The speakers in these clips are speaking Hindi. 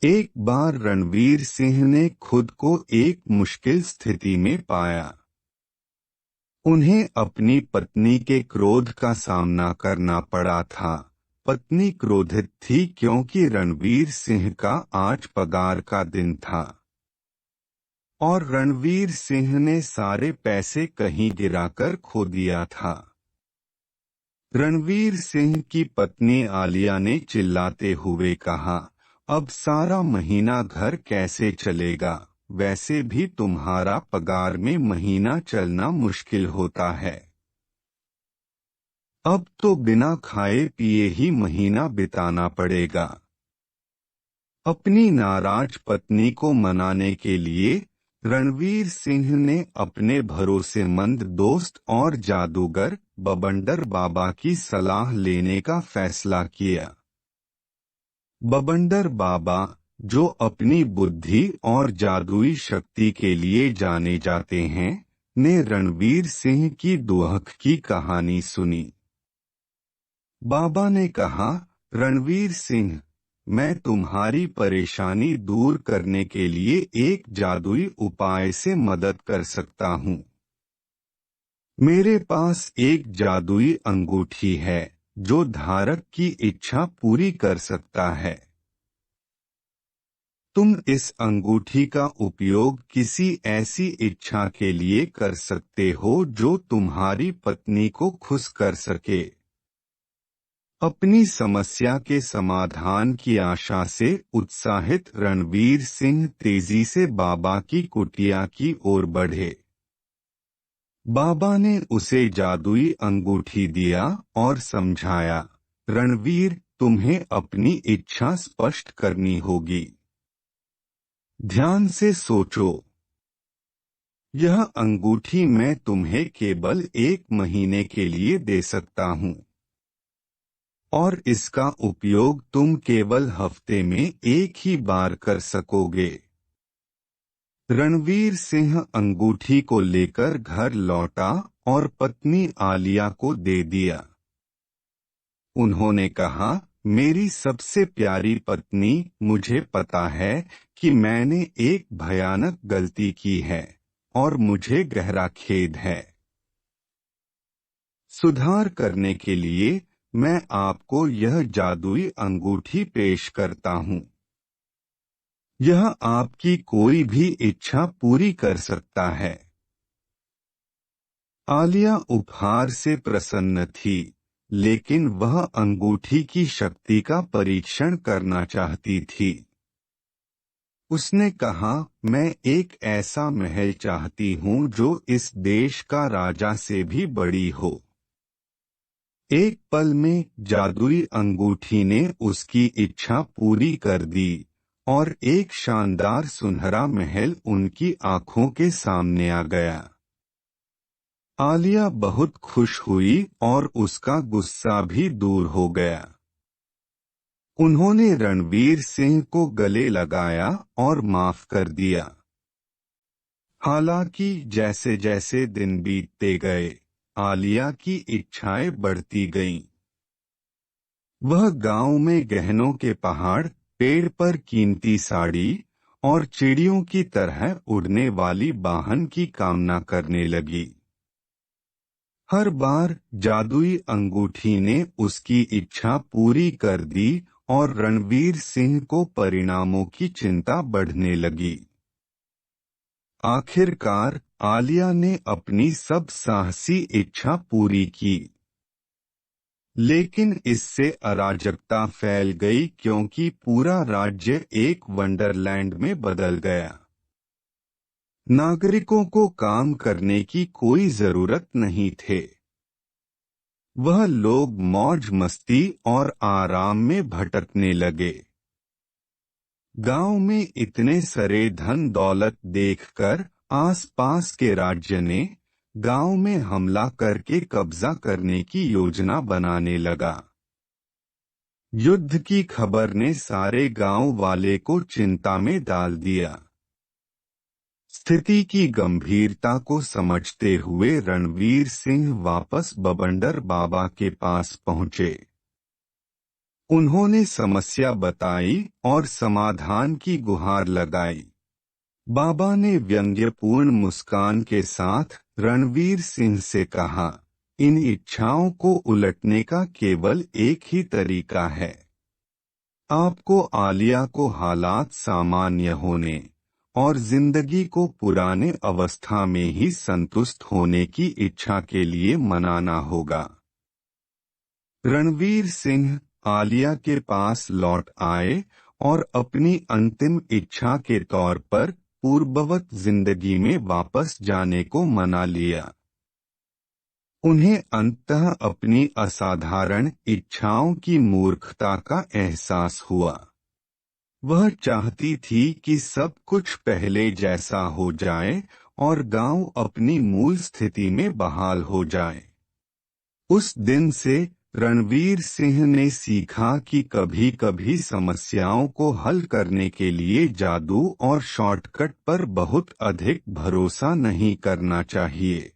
एक बार रणवीर सिंह ने खुद को एक मुश्किल स्थिति में पाया। उन्हें अपनी पत्नी के क्रोध का सामना करना पड़ा था। पत्नी क्रोधित थी क्योंकि रणवीर सिंह का आज पगार का दिन था और रणवीर सिंह ने सारे पैसे कहीं गिराकर खो दिया था। रणवीर सिंह की पत्नी आलिया ने चिल्लाते हुए कहा, अब सारा महीना घर कैसे चलेगा? वैसे भी तुम्हारा पगार में महीना चलना मुश्किल होता है। अब तो बिना खाए पिए ही महीना बिताना पड़ेगा। अपनी नाराज पत्नी को मनाने के लिए रणवीर सिंह ने अपने भरोसेमंद दोस्त और जादूगर बबंडर बाबा की सलाह लेने का फैसला किया। बबंडर बाबा, जो अपनी बुद्धि और जादुई शक्ति के लिए जाने जाते हैं, ने रणवीर सिंह की दुहक की कहानी सुनी। बाबा ने कहा, रणवीर सिंह, मैं तुम्हारी परेशानी दूर करने के लिए एक जादुई उपाय से मदद कर सकता हूँ। मेरे पास एक जादुई अंगूठी है जो धारक की इच्छा पूरी कर सकता है। तुम इस अंगूठी का उपयोग किसी ऐसी इच्छा के लिए कर सकते हो जो तुम्हारी पत्नी को खुश कर सके। अपनी समस्या के समाधान की आशा से उत्साहित रणवीर सिंह तेजी से बाबा की कुटिया की ओर बढ़े। बाबा ने उसे जादुई अंगूठी दिया और समझाया, रणवीर, तुम्हें अपनी इच्छा स्पष्ट करनी होगी। ध्यान से सोचो। यह अंगूठी मैं तुम्हें केवल 1 महीने के लिए दे सकता हूँ और इसका उपयोग तुम केवल हफ्ते में एक ही बार कर सकोगे। रणवीर सिंह अंगूठी को लेकर घर लौटा और पत्नी आलिया को दे दिया। उन्होंने कहा, मेरी सबसे प्यारी पत्नी, मुझे पता है कि मैंने एक भयानक गलती की है और मुझे गहरा खेद है। सुधार करने के लिए मैं आपको यह जादुई अंगूठी पेश करता हूँ। यह आपकी कोई भी इच्छा पूरी कर सकता है। आलिया उपहार से प्रसन्न थी, लेकिन वह अंगूठी की शक्ति का परीक्षण करना चाहती थी। उसने कहा, मैं एक ऐसा महल चाहती हूँ जो इस देश का राजा से भी बड़ी हो। एक पल में जादुई अंगूठी ने उसकी इच्छा पूरी कर दी और एक शानदार सुनहरा महल उनकी आंखों के सामने आ गया। आलिया बहुत खुश हुई और उसका गुस्सा भी दूर हो गया। उन्होंने रणवीर सिंह को गले लगाया और माफ कर दिया। हालांकि जैसे जैसे दिन बीतते गए, आलिया की इच्छाएं बढ़ती गईं। वह गांव में गहनों के पहाड़, पेड़ पर कीमती साड़ी और चिड़ियों की तरह उड़ने वाली वाहन की कामना करने लगी। हर बार जादुई अंगूठी ने उसकी इच्छा पूरी कर दी और रणवीर सिंह को परिणामों की चिंता बढ़ने लगी। आखिरकार आलिया ने अपनी सब साहसी इच्छा पूरी की, लेकिन इससे अराजकता फैल गई क्योंकि पूरा राज्य एक वंडरलैंड में बदल गया। नागरिकों को काम करने की कोई जरूरत नहीं थे। वह लोग मौज मस्ती और आराम में भटकने लगे। गांव में इतने सारे धन दौलत देखकर आसपास के राज्य ने गांव में हमला करके कब्जा करने की योजना बनाने लगा। युद्ध की खबर ने सारे गांव वाले को चिंता में डाल दिया। स्थिति की गंभीरता को समझते हुए रणवीर सिंह वापस बबंडर बाबा के पास पहुंचे। उन्होंने समस्या बताई और समाधान की गुहार लगाई। बाबा ने व्यंग्यपूर्ण मुस्कान के साथ रणवीर सिंह से कहा, इन इच्छाओं को उलटने का केवल एक ही तरीका है। आपको आलिया को हालात सामान्य होने और जिंदगी को पुराने अवस्था में ही संतुष्ट होने की इच्छा के लिए मनाना होगा। रणवीर सिंह आलिया के पास लौट आए और अपनी अंतिम इच्छा के तौर पर पूर्ववत जिंदगी में वापस जाने को मना लिया। उन्हें अंततः अपनी असाधारण इच्छाओं की मूर्खता का एहसास हुआ। वह चाहती थी कि सब कुछ पहले जैसा हो जाए और गांव अपनी मूल स्थिति में बहाल हो जाए। उस दिन से रणवीर सिंह ने सीखा कि कभी कभी समस्याओं को हल करने के लिए जादू और शॉर्टकट पर बहुत अधिक भरोसा नहीं करना चाहिए।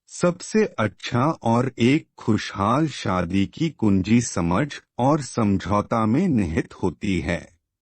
सबसे अच्छा और एक खुशहाल शादी की कुंजी समझ और समझौता में निहित होती है।